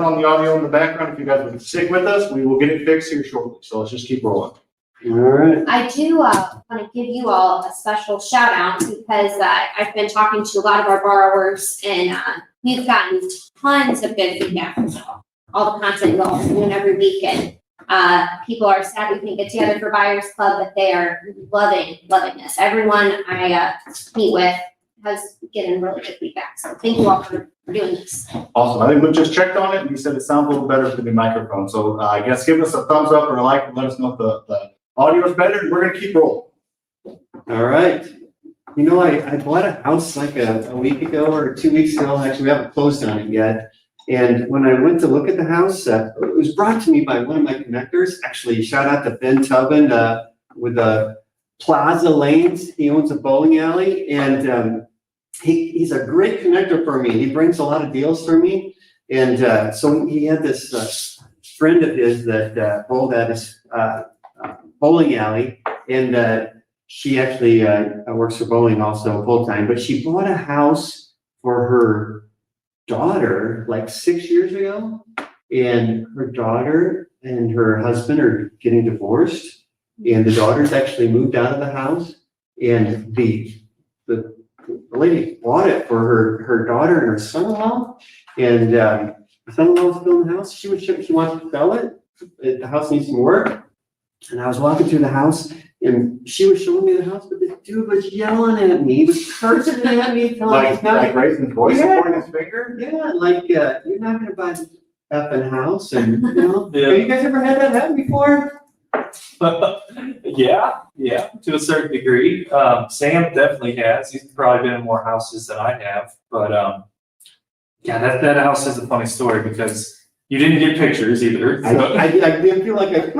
on the audio in the background. If you guys would stick with us, we will get it fixed here shortly. So let's just keep rolling. All right. I do want to give you all a special shout out because I've been talking to a lot of our borrowers and we've gotten tons of good feedback from all the content you all are doing every week. And people are sad we can get together for Buyers Club, but they are loving this. Everyone I meet with has given really good feedback. So thank you all for doing this. Awesome. I think we just checked on it and you said it sounds a little better with the new microphone. So I guess give us a thumbs up or a like and let us know if the audio is better. We're going to keep rolling. All right. You know, I bought a house like a week ago or 2 weeks ago. Actually, we haven't closed on it yet. And when I went to look at the house, it was brought to me by one of my connectors. Actually, shout out to Ben Tubman with the Plaza Lanes. He owns a bowling alley, and he's a great connector for me. He brings a lot of deals for me. And so he had this friend of his that bowled at his bowling alley, and she actually works for bowling also full time. But she bought a house for her daughter like 6 years ago, and her daughter and her husband are getting divorced, and the daughter's actually moved out of the house, and the lady bought it for her daughter and her son-in-law, and the son-in-law's still in the house. She wants to sell it. The house needs some work. And I was walking through the house, and she was showing me the house, but this dude was yelling at me. He was cursing at me. Like raising his voice and pointing his finger? Yeah, like, you're not going to buy this effing house. And, you know, have you guys ever had that happen before? Yeah, to a certain degree. Sam definitely has. He's probably been in more houses than I have. But, yeah, that house is a funny story because you didn't get pictures either. So. I didn't feel like I could.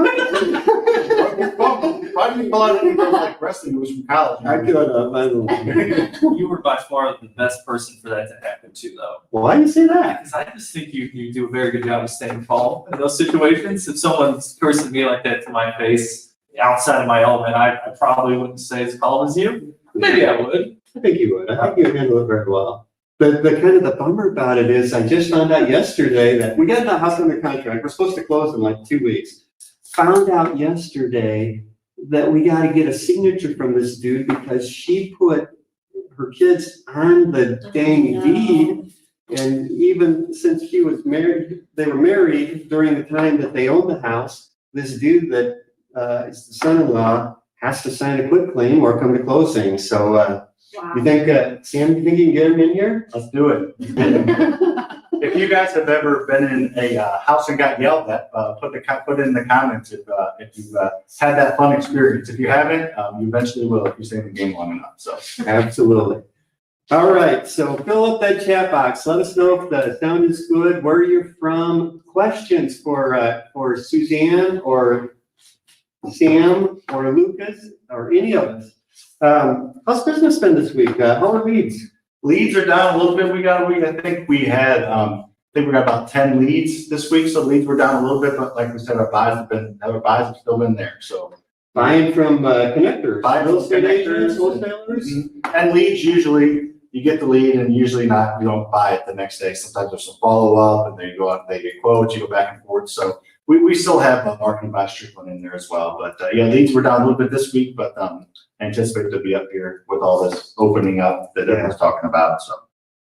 Why do you pull out anything like wrestling moves from college? I could have. You were by far the best person for that to happen to, though. Why do you say that? Because I just think you do a very good job of staying calm in those situations. If someone's cursing me like that to my face, outside of my element, I probably wouldn't say as calm as you. Maybe I would. I think you would. I think you would handle it very well. But the kind of the bummer about it is I just found out yesterday that we got the house under contract. We're supposed to close in like 2 weeks. Found out yesterday that we got to get a signature from this dude because she put her kids on the dang deed. And even since she was married, they were married during the time that they owned the house. This dude that is the son-in-law has to sign a quitclaim or come to closing. So Wow. you think, Sam, you think you can get him in here? Let's do it. If you guys have ever been in a house and got yelled at, put it in the comments if you've had that fun experience. If you haven't, you eventually will if you stay in the game long enough. So Absolutely. All right, so fill up that chat box. Let us know if the sound is good, where you're from, questions for Suzanne or Sam or Lucas or any of us. How's business been this week? How are leads? leads are down a little bit. I think we got about 10 leads this week. So leads were down a little bit, but like we said, our buys have still been there. So Buying from connectors, real estate agents, wholesalers. And leads, usually you get the lead and usually you don't buy it the next day. Sometimes there's some follow up and they go out, they get quotes, you go back and forth. So we still have a marketing by Strickland in there as well. But yeah, leads were down a little bit this week, but anticipate to be up here with all this opening up that everyone's talking about. So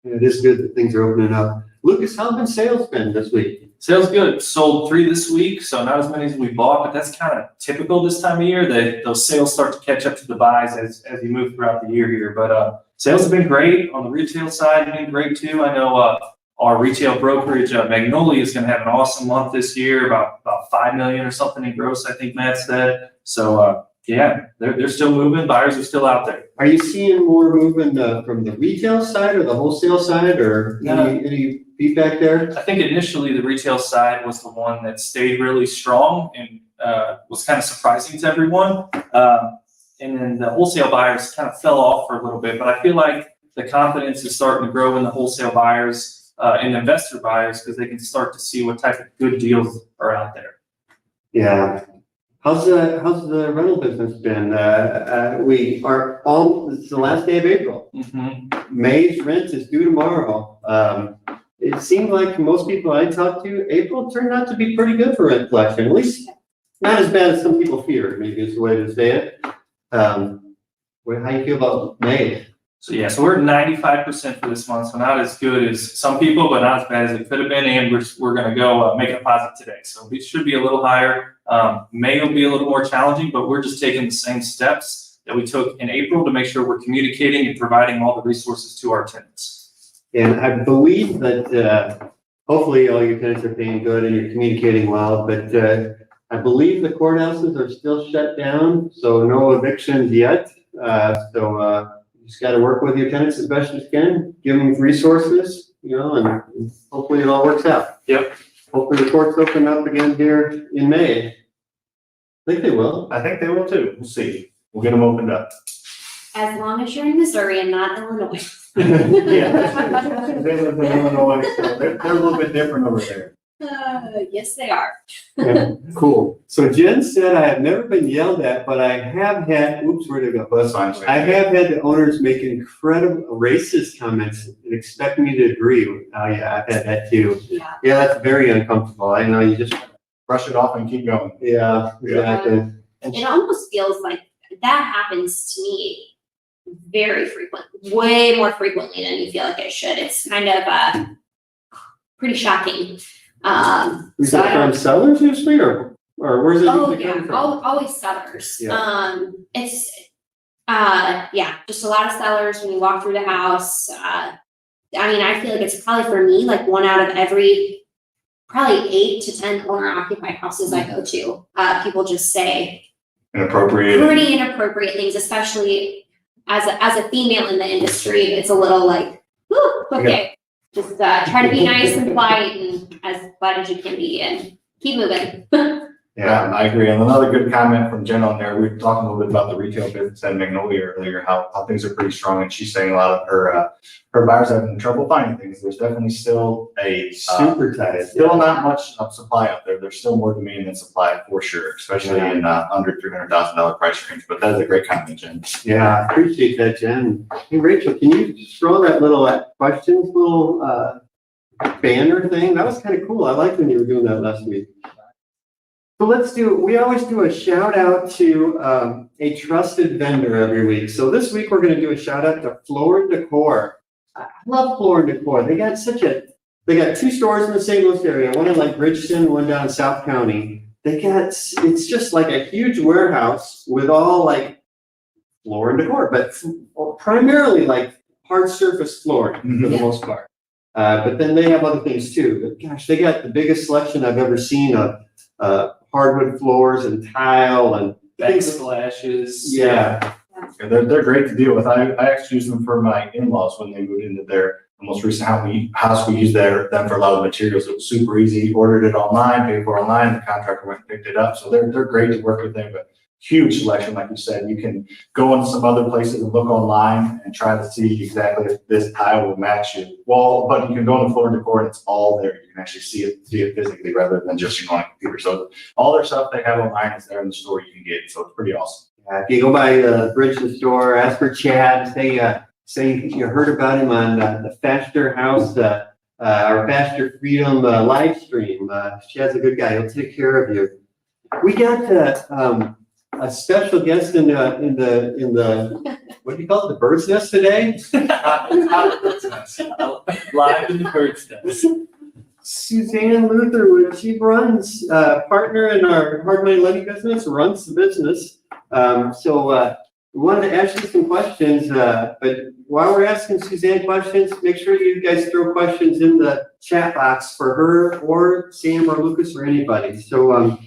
It is good that things are opening up. Lucas, how have sales been this week? Sales good. Sold 3 this week, so not as many as we bought, but that's kind of typical this time of year. Those sales start to catch up to the buys as you move throughout the year here. But sales have been great on the retail side. Been great too. I know our retail brokerage Magnolia is going to have an awesome month this year, about $5 million or something in gross. I think Matt said. So yeah, they're still moving. Buyers are still out there. Are you seeing more movement from the retail side or the wholesale side, or any feedback there? I think initially the retail side was the one that stayed really strong and was kind of surprising to everyone. And then the wholesale buyers kind of fell off for a little bit, but I feel like the confidence is starting to grow in the wholesale buyers and investor buyers because they can start to see what type of good deals are out there. Yeah. How's the rental business been? It's the last day of April. Mm-hmm. May's rent is due tomorrow. it seemed like for most people I talked to, April turned out to be pretty good for rent collection, at least not as bad as some people feared, maybe is the way to say it. How do you feel about May? So yeah, so we're at 95% for this month, so not as good as some people, but not as bad as it could have been. And we're going to go make a deposit today, so we should be a little higher. May will be a little more challenging, but we're just taking the same steps that we took in April to make sure we're communicating and providing all the resources to our tenants. And I believe that hopefully all your tenants are paying good and you're communicating well, but I believe the courthouses are still shut down, so no evictions yet. You just got to work with your tenants as best you can, give them resources, and hopefully it all works out. Yep. Hopefully the courts open up again here in May. I think they will. I think they will too. We'll see. We'll get them opened up. As long as you're in Missouri and not Illinois. Yeah. They live in Illinois, so they're a little bit different over there. Yes, they are. Yeah, cool. So Jen said, I have never been yelled at, but I have had, oops, where'd it go? That's fine. I have had the owners make incredible racist comments and expect me to agree. Oh yeah, I've had that too. Yeah. Yeah, that's very uncomfortable. I know, you just, Brush it off and keep going. yeah, exactly. It almost feels like that happens to me very frequently, way more frequently than you feel like it should. It's kind of pretty shocking. Is So I that don't- from sellers usually, or where's it Oh, usually yeah, coming from? always sellers. Yeah. It's, just a lot of sellers when you walk through the house. I feel like it's probably for me, like 1 out of every, probably 8 to 10 owner occupied houses I go to. People just say Inappropriate. pretty inappropriate things, especially as a female in the industry. It's a little like, whew, okay. Just try to be nice and polite and as polite as you can be and keep moving. Yeah, I agree. And another good comment from Jen on there, we were talking a little bit about the retail business at Magnolia earlier, how things are pretty strong. And she's saying a lot of her buyers are having trouble finding things. There's definitely still Super tight. still not much of supply out there. There's still more demand than supply for sure, especially in under $300,000 price range. But that is a great comment, Jen. Yeah, I appreciate that, Jen. Hey, Rachel, can you throw that little questions, little banner thing? That was kind of cool. I liked when you were doing that last week. So we always do a shout out to a trusted vendor every week. So this week we're going to do a shout out to Floor & Decor. I love Floor & Decor. They got 2 stores in the St. Louis area, one in like Bridgeton, one down in South County. It's just like a huge warehouse with all like floor and decor, but primarily like hard surface flooring for the most part. But then they have other things too. But gosh, they got the biggest selection I've ever seen of hardwood floors and tile and Backsplashes. yeah. Yeah, they're great to deal with. I actually use them for my in-laws when they moved into their most recent house. We used them for a lot of materials. It was super easy. Ordered it online, paid for it online. The contractor went and picked it up. So they're great to work with them. But huge selection, like you said. You can go into some other places and look online and try to see exactly if this tile will match your wall. But you can go on the Floor & Decor and it's all there. You can actually see it physically rather than just on a computer. So all their stuff they have online is there in the store. You can get it. So it's pretty awesome. If you go by the Bridgeton store, ask for Chad, say you heard about him on the Faster House, our FasterFreedom live stream. Chad's a good guy. He'll take care of you. We got a special guest in the what do you call it, the bird's nest today? It's not a bird's nest. Live in the bird's nest. Suzanne Luther, she runs, partner in our hard money lending business, runs the business. We wanted to ask you some questions, but while we're asking Suzanne questions, make sure you guys throw questions in the chat box for her or Sam or Lucas or anybody. So,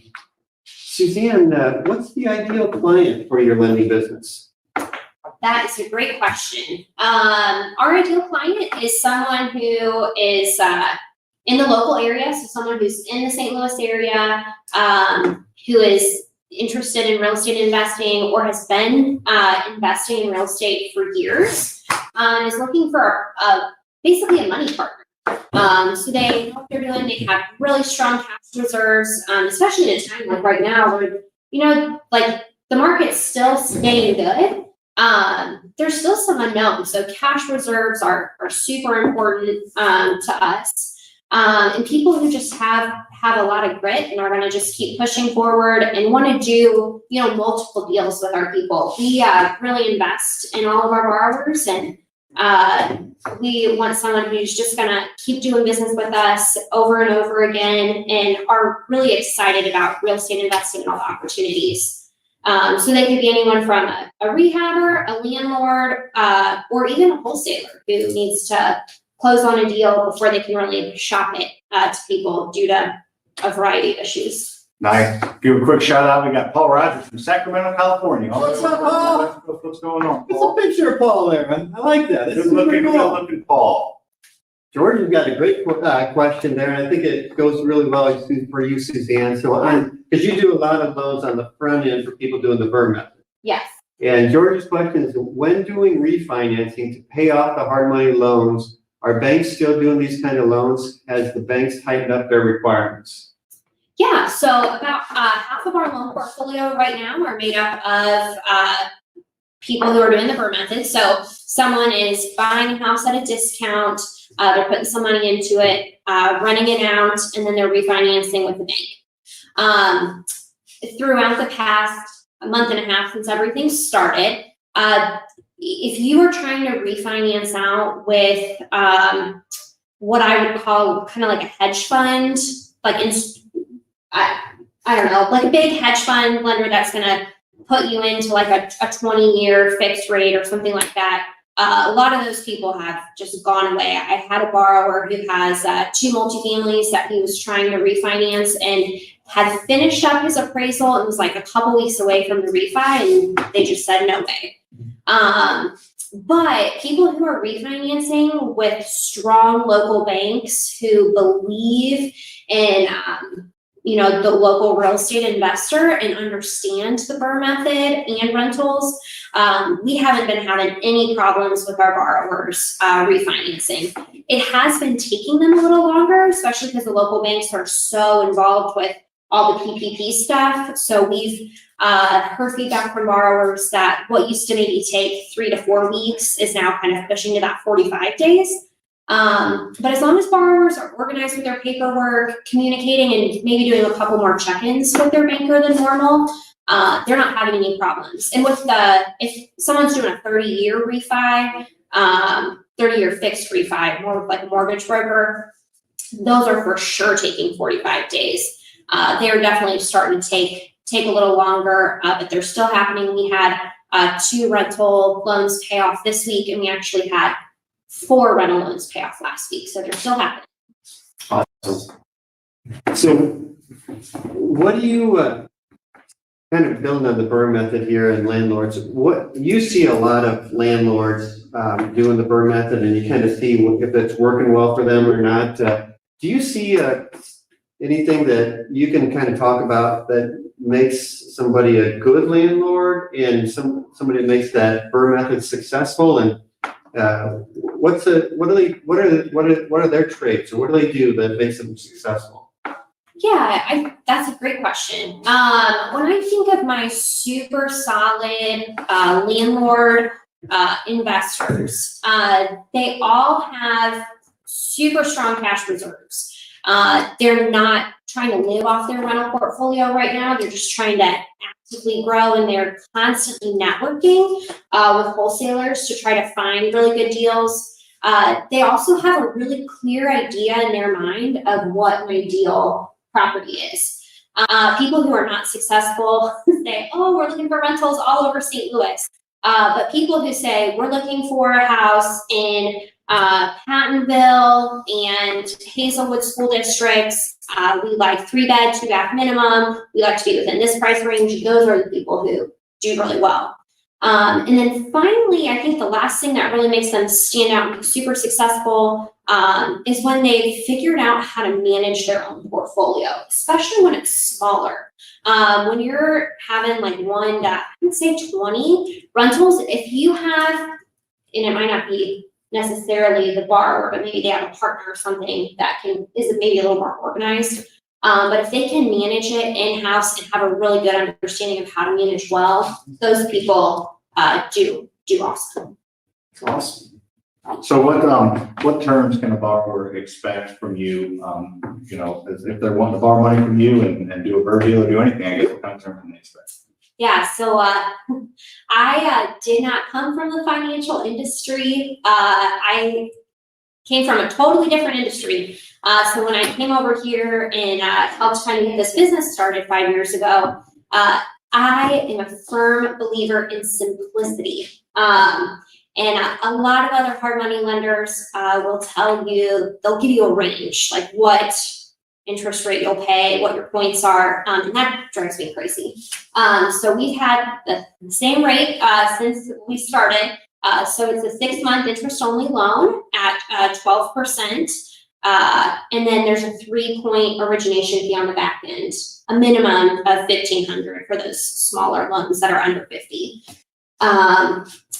Suzanne, what's the ideal client for your lending business? That is a great question. Our ideal client is someone who is in the local area, so someone who's in the St. Louis area, who is interested in real estate investing or has been investing in real estate for years, is looking for basically a money partner. So they know what they're doing. They have really strong cash reserves, especially in a time like right now where, like the market's still staying good, there's still some unknown. So cash reserves are super important to us. And people who just have a lot of grit and are going to just keep pushing forward and want to do, multiple deals with our people. We really invest in all of our borrowers, and we want someone who's just going to keep doing business with us over and over again and are really excited about real estate investing and all the opportunities. So they could be anyone from a rehabber, a landlord, or even a wholesaler who needs to close on a deal before they can really shop it to people due to a variety of issues. Nice. Give a quick shout out. We got Paul Rogers from Sacramento, California. What's up, Paul? What's going on, There's a Paul? picture of Paul there. I like that. This Good is pretty looking, cool. good looking Paul. George, you've got a great question there, and I think it goes really well for you, Suzanne. So, because you do a lot of loans on the front end for people doing the BRRRR method. Yes. And George's question is, when doing refinancing to pay off the hard money loans, are banks still doing these kind of loans? Has the banks tightened up their requirements? Yeah, so about half of our loan portfolio right now are made up of people who are doing the BRRRR method. So someone is buying a house at a discount, they're putting some money into it, renting it out, and then they're refinancing with the bank. Throughout the past month and a half since everything started, if you are trying to refinance out with what I would call kind of like a hedge fund, like I don't know, like a big hedge fund lender that's going to put you into like a 20-year fixed rate or something like that. A lot of those people have just gone away. I had a borrower who has 2 multifamilies that he was trying to refinance and had finished up his appraisal and was like a couple weeks away from the refi, and they just said no way. But people who are refinancing with strong local banks who believe in the local real estate investor and understand the BRRRR method and rentals, we haven't been having any problems with our borrowers refinancing. It has been taking them a little longer, especially because the local banks are so involved with all the PPP stuff. So we've heard feedback from borrowers that what used to maybe take 3 to 4 weeks is now kind of pushing to that 45 days. But as long as borrowers are organized with their paperwork, communicating, and maybe doing a couple more check-ins with their banker than normal, they're not having any problems. And with if someone's doing a 30-year refi, 30-year fixed refi, more like a mortgage broker, those are for sure taking 45 days. They're definitely starting to take a little longer, but they're still happening. We had 2 rental loans pay off this week, and we actually had 4 rental loans pay off last week, so they're still happening. Awesome. So, what do you kind of building on the BRRRR method here and landlords? What you see a lot of landlords doing the BRRRR method, and you kind of see if it's working well for them or not. Do you see anything that you can kind of talk about that makes somebody a good landlord and somebody that makes that BRRRR method successful? And what are their traits, or what do they do that makes them successful? Yeah, that's a great question. When I think of my super solid landlord investors, they all have super strong cash reserves. They're not trying to live off their rental portfolio right now. They're just trying to actively grow, and they're constantly networking with wholesalers to try to find really good deals. They also have a really clear idea in their mind of what an ideal property is. People who are not successful say, oh, we're looking for rentals all over St. Louis. But people who say, we're looking for a house in Pattonville and Hazelwood school districts. We like 3-bed, 2-bath minimum. We like to be within this price range. Those are the people who do really well. And then finally, I think the last thing that really makes them stand out and be super successul is when they've figured out how to manage their own portfolio, especially when it's smaller. When you're having like 1 to, I would say 20 rentals, if you have, and it might not be necessarily the borrower, but maybe they have a partner or something that is maybe a little more organized. But if they can manage it in-house and have a really good understanding of how to manage well, those people do awesome. Awesome. So what terms can a borrower expect from you? You know, if they're wanting to borrow money from you and do a bird deal or do anything, I guess what kind of terms can they expect? Yeah, so I did not come from the financial industry. I came from a totally different industry. So when I came over here and helped kind of get this business started 5 years ago, I am a firm believer in simplicity. And a lot of other hard money lenders will tell you, they'll give you a range, like what interest rate you'll pay, what your points are, and that drives me crazy. So we've had the same rate since we started. So it's a 6-month interest-only loan at 12%, and then there's a 3-point origination fee on the back end, a minimum of $1,500 for those smaller loans that are under 50.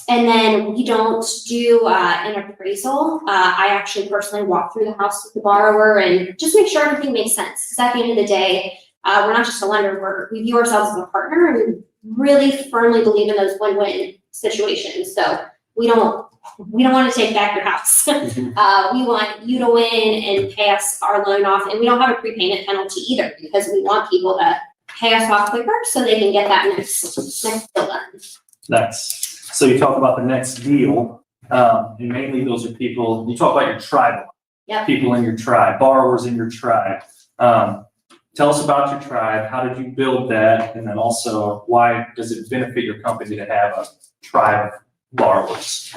And then we don't do an appraisal. I actually personally walk through the house with the borrower and just make sure everything makes sense. Because at the end of the day, we're not just a lender, we view ourselves as a partner and really firmly believe in those win-win situations. So we don't want to take back your house. We want you to win and pay us our loan off. And we don't have a prepayment penalty either, because we want people to pay us off quicker so they can get that next deal done. Nice. So you talk about the next deal, and mainly those are people, you talk about your tribe, Yep. people in your tribe, borrowers in your tribe. Tell us about your tribe. How did you build that? And then also, why does it benefit your company to have a tribe of borrowers?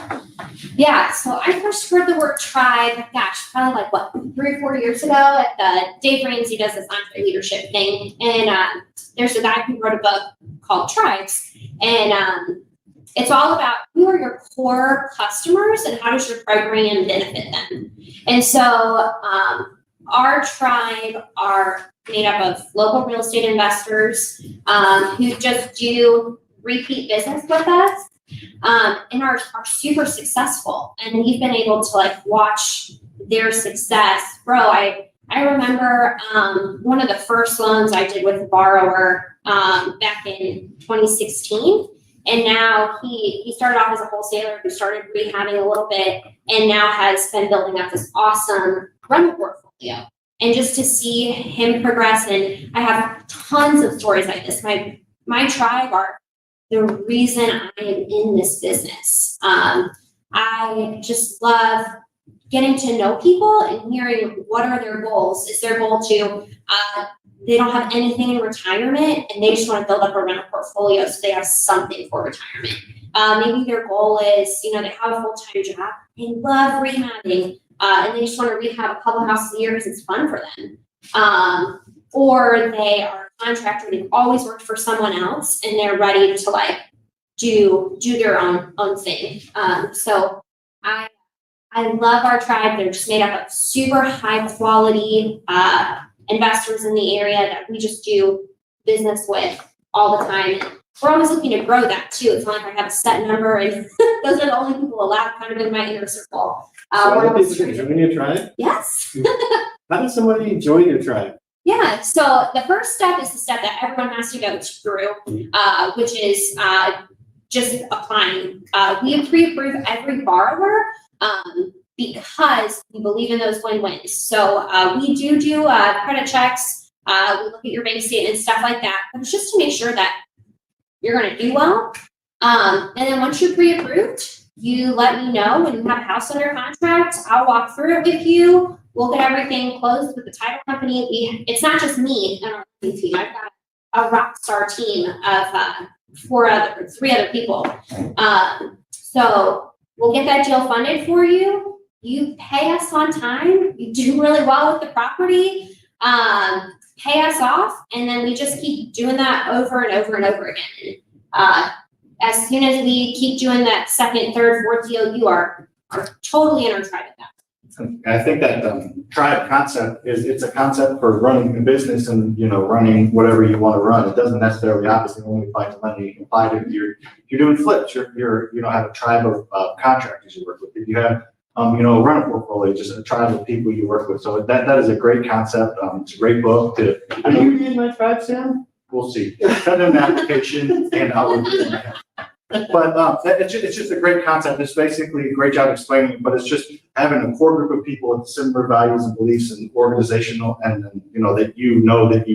Yeah, so I first heard the word tribe, gosh, probably like what, 3 or 4 years ago at the Dave Ramsey does this EntreLeadership thing. And there's a guy who wrote a book called Tribes. And it's all about who are your core customers and how does your program benefit them. And so our tribe are made up of local real estate investors who just do repeat business with us and are super successful. And we've been able to like watch their success grow. I remember one of the first loans I did with a borrower back in 2016. And now he started off as a wholesaler who started rehabbing a little bit and now has been building up this awesome rental portfolio. And just to see him progress, and I have tons of stories like this. My tribe are the reason I am in this business. I just love getting to know people and hearing what are their goals. Is their goal to they don't have anything in retirement and they just want to build up a rental portfolio so they have something for retirement. Maybe their goal is, they have a full-time job, they love rehabbing, and they just want to rehab a couple houses a year because it's fun for them. Or they are a contractor, they've always worked for someone else and they're ready to like do their own thing. So I love our tribe. They're just made up of super high quality investors in the area that we just do business with all the time. And we're always looking to grow that too. It's not like I have a set number and those are the only people allowed kind of in my inner circle. So other people can join your tribe? Yes. How does somebody join your tribe? Yeah, so the first step is the step that everyone has to go through, which is just applying. We pre-approve every borrower because we believe in those win-wins. So we do credit checks, we look at your bank statement, stuff like that, but it's just to make sure that you're gonna do well. And then once you're pre-approved, you let me know when you have a house under contract. I'll walk through it with you. We'll get everything closed with the title company. It's not just me and our team. I've got a rock star team of 3 other people. So we'll get that deal funded for you. You pay us on time. You do really well with the property. Pay us off, and then we just keep doing that over and over and over again. As soon as we keep doing that second, third, fourth deal, you are totally in our tribe at that. I think that tribe concept it's a concept for running a business and running whatever you want to run. It doesn't necessarily obviously only apply to lending. You can apply to if you're doing flips. You have a tribe of contractors you work with. If you have a rental portfolio, just a tribe of people you work with. So that is a great concept. It's a great book. Are you in my tribe, Sam? We'll see. Send an application and I'll look at it. But it's just a great concept. It's basically a great job explaining it, but it's just having a core group of people with similar values and beliefs and organizational, and that you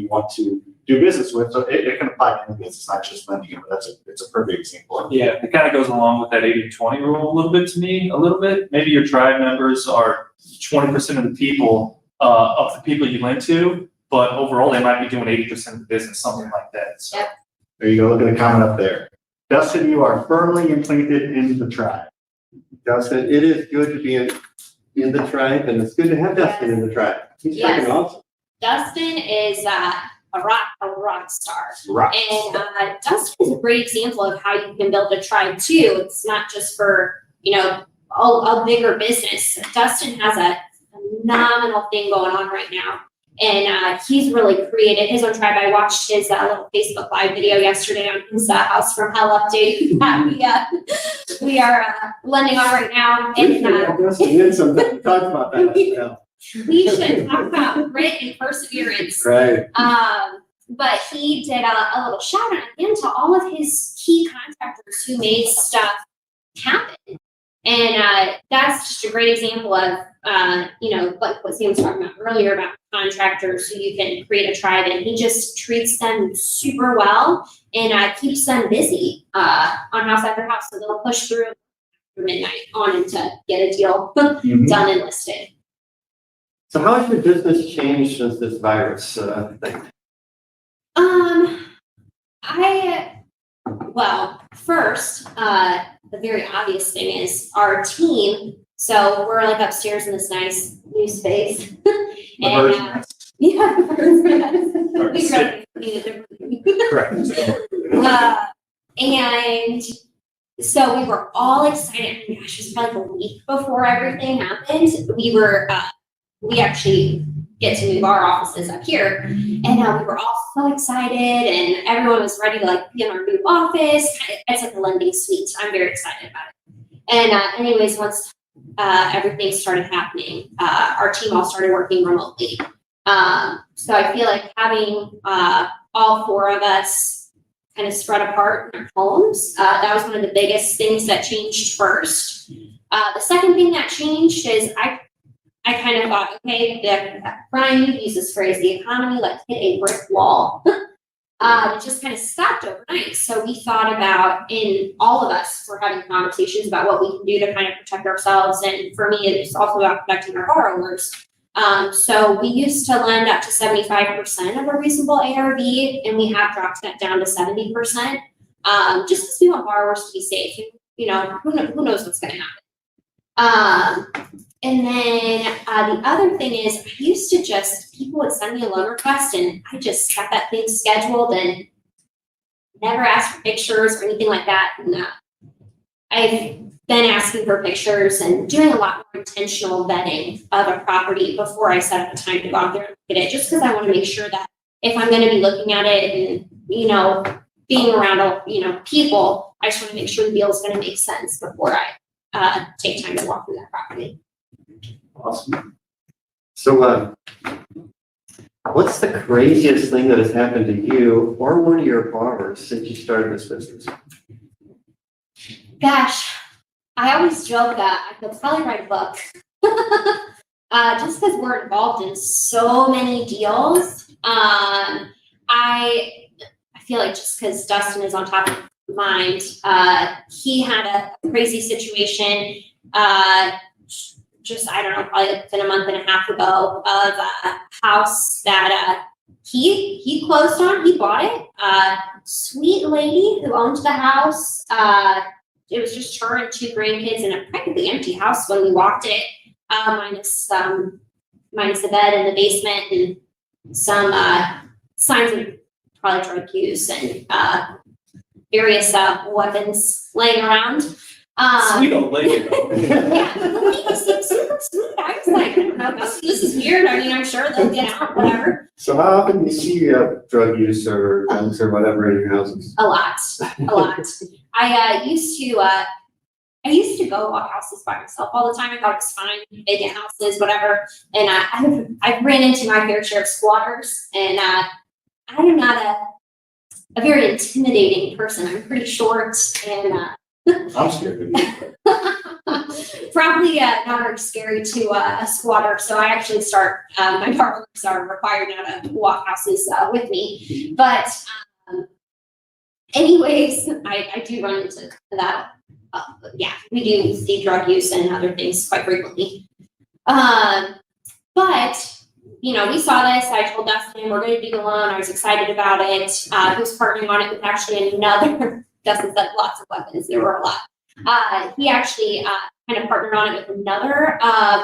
want to do business with. So it can apply to any business. It's not just lending, but it's a perfect example. Yeah, it kind of goes along with that 80-20 rule a little bit to me, a little bit. Maybe your tribe members are 20% of the people, of the people you lend to, but overall they might be doing 80% of the business, something like that. So. Yep. There you go. Look at the comment up there. Dustin, you are firmly implanted in the tribe. Dustin, it is good to be in the tribe, and it's good to have Dustin in the tribe. He's Yes. freaking awesome. Dustin is a rock star. Right. And Dustin is a great example of how you can build a tribe too. It's not just for, a bigger business. Dustin has a phenomenal thing going on right now. And he's really created his own tribe. I watched his little Facebook Live video yesterday on his House from Hell update that we are lending on right now. We should have Dustin in sometime to talk about that. We should talk about grit and perseverance. Right. But he did a little shout out again to all of his key contractors who made stuff happen. And that's just a great example of, like what Sam was talking about earlier about contractors who you can create a tribe, and he just treats them super well and keeps them busy on house after house. So they'll push through midnight on him to get a deal done and listed. So how has your business changed since this virus thing? First, the very obvious thing is our team. So we're like upstairs in this nice new space. And yeah, Correct. And so we were all excited. Oh my gosh, it was probably like a week before everything happened. We actually get to move our offices up here, and we were all so excited, and everyone was ready to be in our new office. It's like a lending suite. I'm very excited about it. And anyways, once everything started happening, our team all started working remotely. So I feel like having all four of us kind of spread apart in our homes, that was one of the biggest things that changed first. The second thing that changed is I kind of thought, okay, Brian, you use this phrase, the economy hit a brick wall. It just kind of stopped overnight. So we thought about, in all of us, we're having conversations about what we can do to kind of protect ourselves. And for me, it's also about protecting our borrowers. So we used to lend up to 75% of a reasonable ARV, and we have dropped that down to 70%, just because we want borrowers to be safe. Who knows what's going to happen. And then the other thing is, people would send me a loan request, and I just got that thing scheduled and never asked for pictures or anything like that. And I've been asking for pictures and doing a lot more intentional vetting of a property before I set up the time to go out there and look at it, just because I want to make sure that if I'm going to be looking at it and, being around, people, I just want to make sure the deal is going to make sense before I take time to walk through that property. Awesome. So, what's the craziest thing that has happened to you or one of your borrowers since you started this business? Gosh, I always joke that I could probably write a book. Just because we're involved in so many deals. I feel like just because Dustin is on top of mind, he had a crazy situation. I don't know, probably within a month and a half ago, of a house that he closed on. He bought it. Sweet lady who owned the house. It was just her and 2 grandkids in a practically empty house when we walked it, minus the bed in the basement and some signs of probably drug use and various weapons laying around. Sweet old lady. Yeah, the lady seemed super sweet. I was like, I don't know, this is weird. I mean, I'm sure they'll get out, whatever. So how often do you see drug use or guns or whatever in your houses? A lot. I used to go walk houses by myself all the time. I thought it was fine, vacant houses, whatever. And I've ran into my fair share of squatters, and I am not a very intimidating person. I'm pretty short and I'm scared of you. probably not very scary to a squatter. So I actually my borrowers are required now to walk houses with me. But anyways, I do run into that. Yeah, we do see drug use and other things quite frequently. But you know, we saw this. I told Dustin we're going to do the loan. I was excited about it. He was partnering on it with actually another. Dustin said lots of weapons. There were a lot. He actually kind of partnered on it with another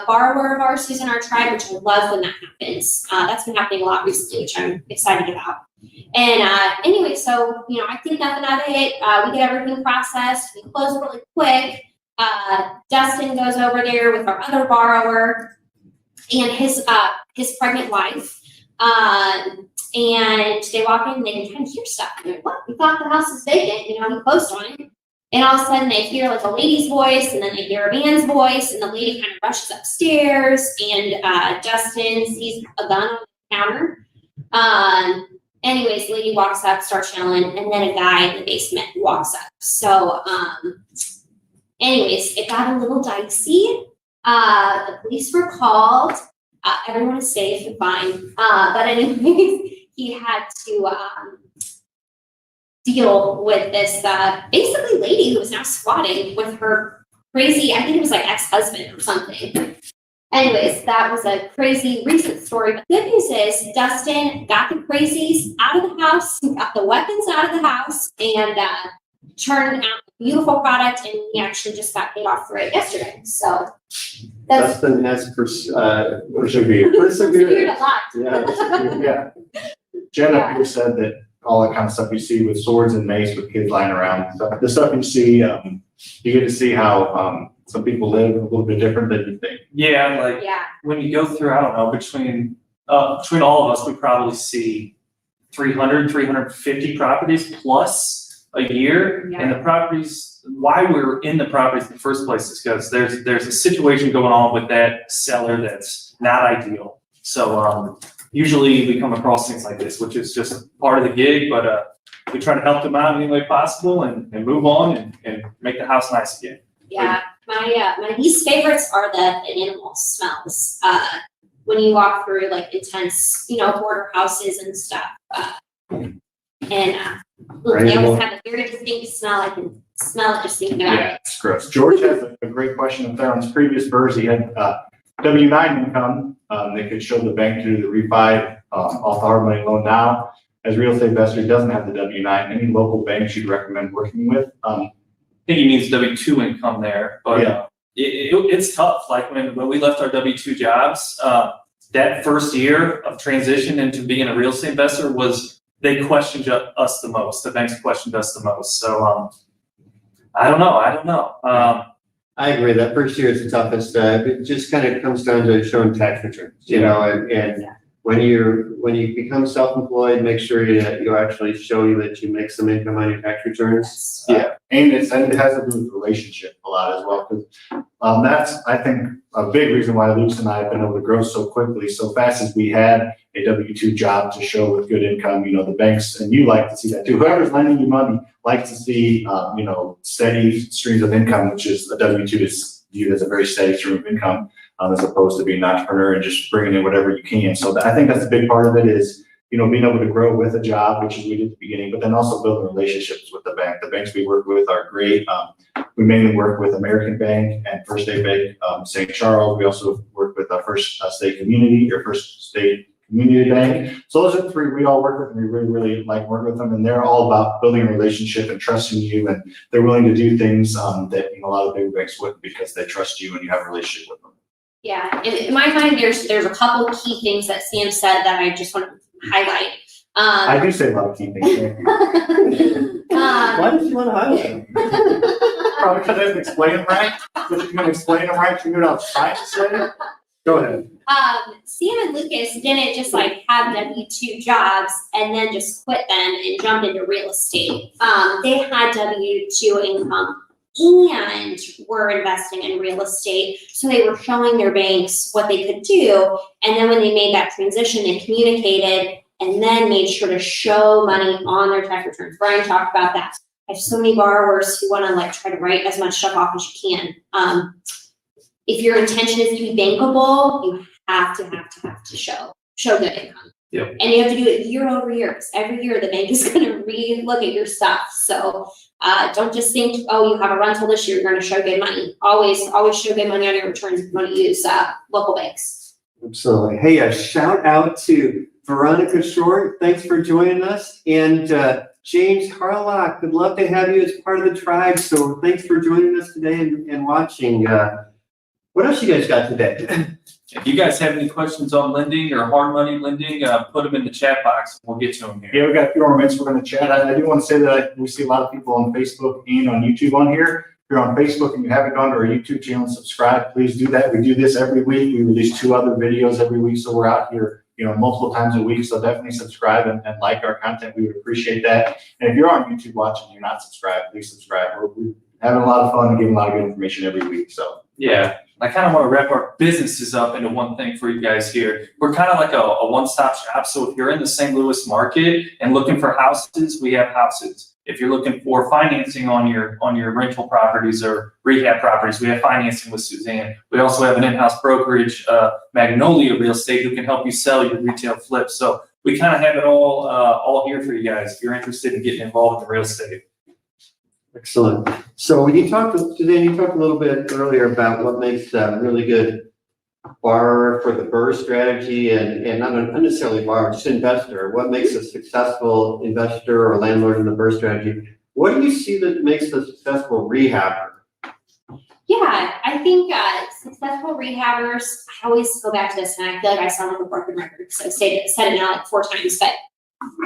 borrower of ours who's in our tribe, which I love when that happens. That's been happening a lot recently, which I'm excited about. And anyway, so you know, I think nothing of it. We get everything processed. We close really quick. Dustin goes over there with our other borrower and his pregnant wife. And they walk in and they kind of hear stuff. And they're like, what? We thought the house was vacant. You know, we closed on it. And all of a sudden they hear like a lady's voice and then they hear a man's voice and the lady kind of rushes upstairs and Dustin sees a gun on the counter. Anyways, the lady walks up, starts yelling, and then a guy in the basement walks up. So anyways, it got a little dicey. The police were called. Everyone is safe and fine. But anyways, he had to deal with this basically lady who was now squatting with her crazy, I think it was like ex-husband or something. Anyways, that was a crazy recent story. But the good news is Dustin got the crazies out of the house, got the weapons out of the house, and turned out a beautiful product, and he actually just got paid off for it yesterday. So that's Dustin has persevered. persevered a lot. Yeah. Jen up here said that all that kind of stuff you see with swords and mace with kids lying around, the stuff you see, you get to see how some people live a little bit different than you think. Yeah, like when you go through, I don't know, between all of us, we probably see 300, 350 properties plus a year. Yeah. And the properties, why we're in the properties in the first place is because there's a situation going on with that seller that's not ideal. So usually we come across things like this, which is just part of the gig, but we try to help them out any way possible and move on and make the house nice again. Yeah, my least favorites are the animal smells. When you walk through like intense, you know, border houses and stuff. They always have a very distinct smell. I can smell it just thinking about it. It's gross. George has a great question up there. On his previous verse, he had W-9 income. They could show the bank to do the refi off the hard money loan now. As a real estate investor, he doesn't have the W-9. Any local banks you'd recommend working with? I think he means W-2 income there, but it's tough. Like when we left our W-2 jobs, that first year of transition into being a real estate investor they questioned us the most. The banks questioned us the most. So I don't know. I agree. That first year is the toughest. It just kind of comes down to showing tax returns, you know, and when you become self-employed, make sure you actually show that you make some income on your tax returns. And it has to do with relationship a lot as well, because that's, I think, a big reason why Luke and I have been able to grow so quickly, so fast, as we had a W-2 job to show with good income. You know, the banks, and you like to see that too. Whoever's lending you money likes to see, you know, steady streams of income, which is a W-2 is viewed as a very steady stream of income, as opposed to being an entrepreneur and just bringing in whatever you can. So I think that's a big part of it is, you know, being able to grow with a job, which is we did at the beginning, but then also building relationships with the bank. The banks we work with are great. We mainly work with American Bank and First State Bank, St. Charles. We also work with First State Community Bank. So those are the three we all work with, and we really, really like working with them. And they're all about building a relationship and trusting you, and they're willing to do things that, you know, a lot of big banks wouldn't, because they trust you and you have a relationship with them. Yeah, in my mind, there's a couple of key things that Sam said that I just want to highlight. I do say a lot of key things. Why did you want to highlight them? Probably because I didn't explain them right. But if you're going to explain them right, you know what I was trying to say. Go ahead. Sam and Lucas didn't just like have W-2 jobs and then just quit them and jump into real estate. They had W-2 income and were investing in real estate. So they were showing their banks what they could do. And then when they made that transition, they communicated, and then made sure to show money on their tax returns. Brian talked about that. I have so many borrowers who want to like try to write as much stuff off as you can. If your intention is to be bankable, you have to show good income. Yep. And you have to do it year over year, because every year the bank is going to re-look at your stuff. So don't just think, oh, you have a rental this year, you're going to show good money. Always show good money on your returns if you want to use local banks. Absolutely. Hey, a shout out to Veronica Short. Thanks for joining us. And James Harlock, would love to have you as part of the tribe. So thanks for joining us today and watching. What else you guys got today? If you guys have any questions on lending or hard money lending, put them in the chat box. We'll get to them here. Yeah, we got a few more minutes. We're going to chat. I do want to say that we see a lot of people on Facebook and on YouTube on here. If you're on Facebook and you haven't gone to our YouTube channel and subscribe, please do that. We do this every week. We release 2 other videos every week. So we're out here, multiple times a week. So definitely subscribe and like our content. We would appreciate that. And if you're on YouTube watching and you're not subscribed, please subscribe. We're having a lot of fun and giving a lot of good information every week. So yeah. I kind of want to wrap our businesses up into one thing for you guys here. We're kind of like a one-stop shop. So if you're in the St. Louis market and looking for houses, we have houses. If you're looking for financing on your rental properties or rehab properties, we have financing with Suzanne. We also have an in-house brokerage, Magnolia Real Estate, who can help you sell your retail flips. So we kind of have it all here for you guys if you're interested in getting involved in real estate. Excellent. So you talked a little bit earlier about what makes a really good borrower for the BRRRR strategy and not necessarily borrower, just investor. What makes a successful investor or landlord in the BRRRR strategy? What do you see that makes a successful rehabber? Yeah, I think successful rehabbers, I always go back to this, and I feel like I sound like a broken record, so I said it now like 4 times, but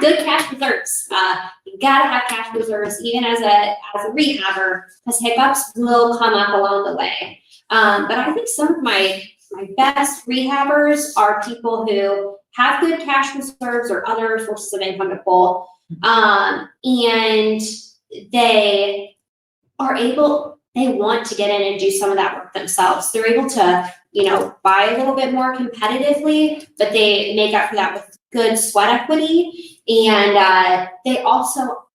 good cash reserves. You gotta have cash reserves, even as a rehabber, because hiccups will come up along the way. But I think some of my best rehabbers are people who have good cash reserves or other sources of income to pull, and they want to get in and do some of that work themselves. They're able to, buy a little bit more competitively, but they make up for that with good sweat equity. And they also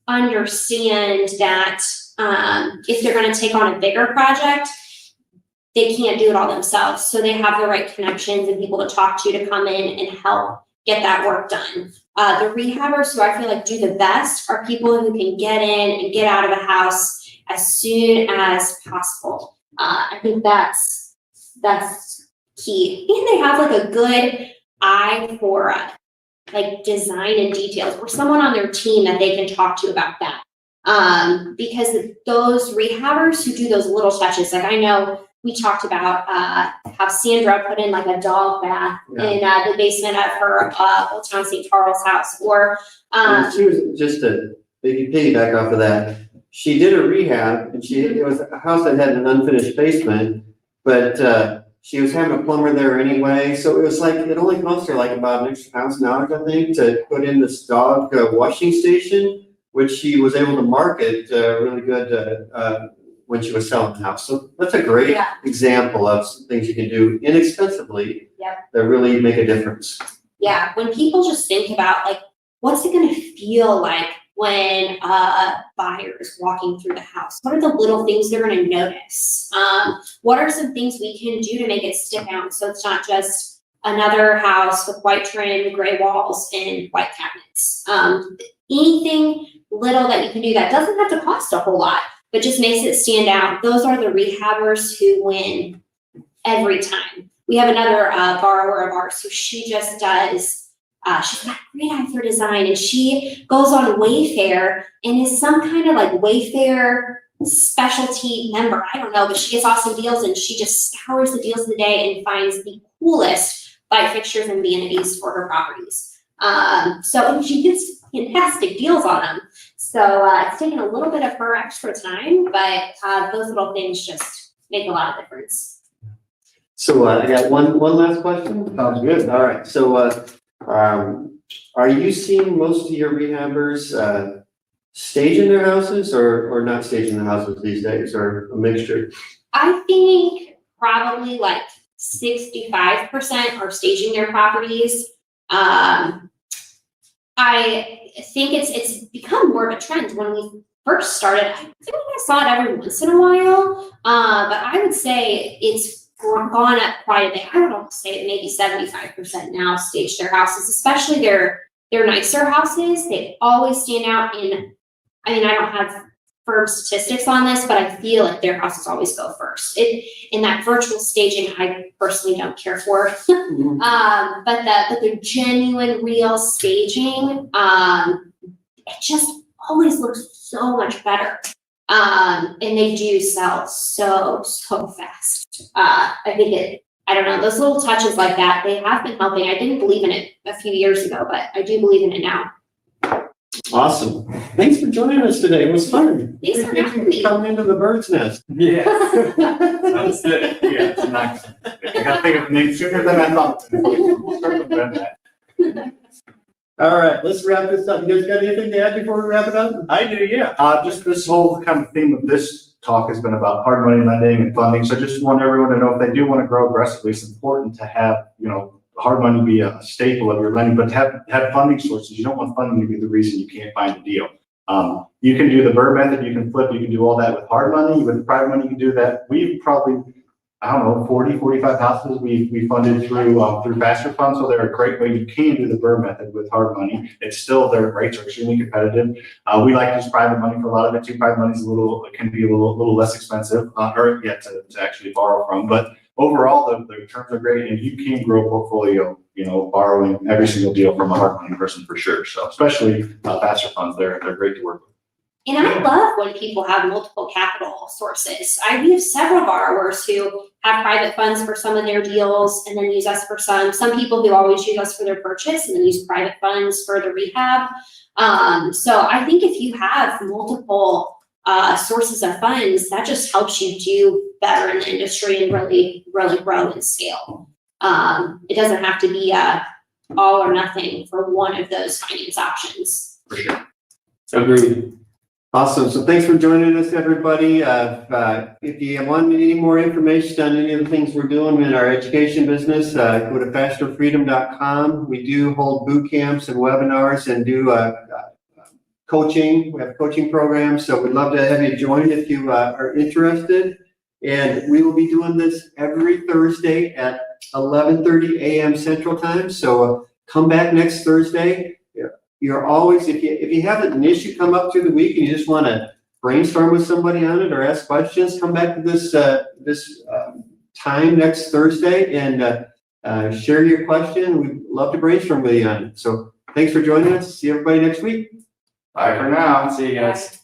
understand that if they're going to take on a bigger project, they can't do it all themselves. So they have the right connections and people to talk to come in and help get that work done. The rehabbers who I feel like do the best are people who can get in and get out of a house as soon as possible. I think that's key. And they have like a good eye for like design and details, or someone on their team that they can talk to about that. Because those rehabbers who do those little touches, like I know we talked about how Sandra put in like a dog bath in the basement of her Old Town St. Charles house, or she was just a piggyback off of that. She did a rehab, and it was a house that had an unfinished basement, but she was having a plumber there anyway. So it was like, it only cost her like about an extra $1,000, I think, to put in this dog washing station, which she was able to market really good when she was selling the house. So that's a great example of some things you can do inexpensively that really make a difference. Yeah, when people just think about like, what's it gonna feel like when a buyer is walking through the house? What are the little things they're gonna notice? What are some things we can do to make it stick out so it's not just another house with white trim, gray walls, and white cabinets? Anything little that you can do that doesn't have to cost a whole lot, but just makes it stand out. Those are the rehabbers who win every time. We have another borrower of ours who she just does, she's got a great eye for design, and she goes on Wayfair and is some kind of like Wayfair specialty member. I don't know, but she gets awesome deals, and she just scours the deals of the day and finds the coolest light fixtures and vanities for her properties. So she gets fantastic deals on them. So it's taken a little bit of her extra time, but those little things just make a lot of difference. So I got one last question. sounds good. All right. So are you seeing most of your rehabbers staging their houses or not staging the houses these days, or a mixture? I think probably like 65% are staging their properties. I think it's become more of a trend. When we first started, I feel like I saw it every once in a while, but I would say it's gone up quite a bit. I would almost say maybe 75% now stage their houses, especially their nicer houses. They always stand out in, I mean, I don't have firm statistics on this, but I feel like their houses always go first. In that virtual staging, I personally don't care for. But the genuine, real staging, it just always looks so much better. And they do sell so fast. I think I don't know, those little touches like that, they have been helping. I didn't believe in it a few years ago, but I do believe in it now. Awesome. Thanks for joining us today. It was fun. Thanks for having me. Coming into the bird's nest. Yeah. That was it. Yeah, it's nice. I gotta think of the name sooner than I thought. We'll start with that. All right, let's wrap this up. You guys got anything to add before we wrap it up? I do, yeah. Just this whole kind of theme of this talk has been about hard money lending and funding. So I just want everyone to know if they do want to grow aggressively, it's important to have, hard money be a staple of your lending, but have funding sources. You don't want funding to be the reason you can't find a deal. You can do the BRRRR method, you can flip, you can do all that with hard money. With private money, you can do that. We've probably, 40, 45 houses we funded through Faster Fund. So they're a great way. You can do the BRRRR method with hard money. It's still, their rates are extremely competitive. We like to use private money for a lot of it too. Private money is can be a little less expensive, to actually borrow from. But overall, the terms are great, and you can grow a portfolio, borrowing every single deal from a hard money person for sure. So especially Faster Funds, they're great to work with. And I love when people have multiple capital sources. We have several borrowers who have private funds for some of their deals and then use us for some. Some people who always use us for their purchase and then use private funds for the rehab. So I think if you have multiple sources of funds, that just helps you do better in the industry and really, really grow and scale. It doesn't have to be all or nothing for one of those finance options. For sure. Agreed. Awesome. So thanks for joining us, everybody. If you want any more information on any of the things we're doing in our education business, go to FasterFreedom.com. We do hold boot camps and webinars and do coaching. We have coaching programs. So we'd love to have you join if you are interested. And we will be doing this every Thursday at 11:30 a.m. Central Time. So come back next Thursday. You're always, if you have an issue come up through the week and you just want to brainstorm with somebody on it or ask questions, come back to this time next Thursday and share your question. We'd love to brainstorm with you on it. So thanks for joining us. See everybody next week. Bye for now. See you guys.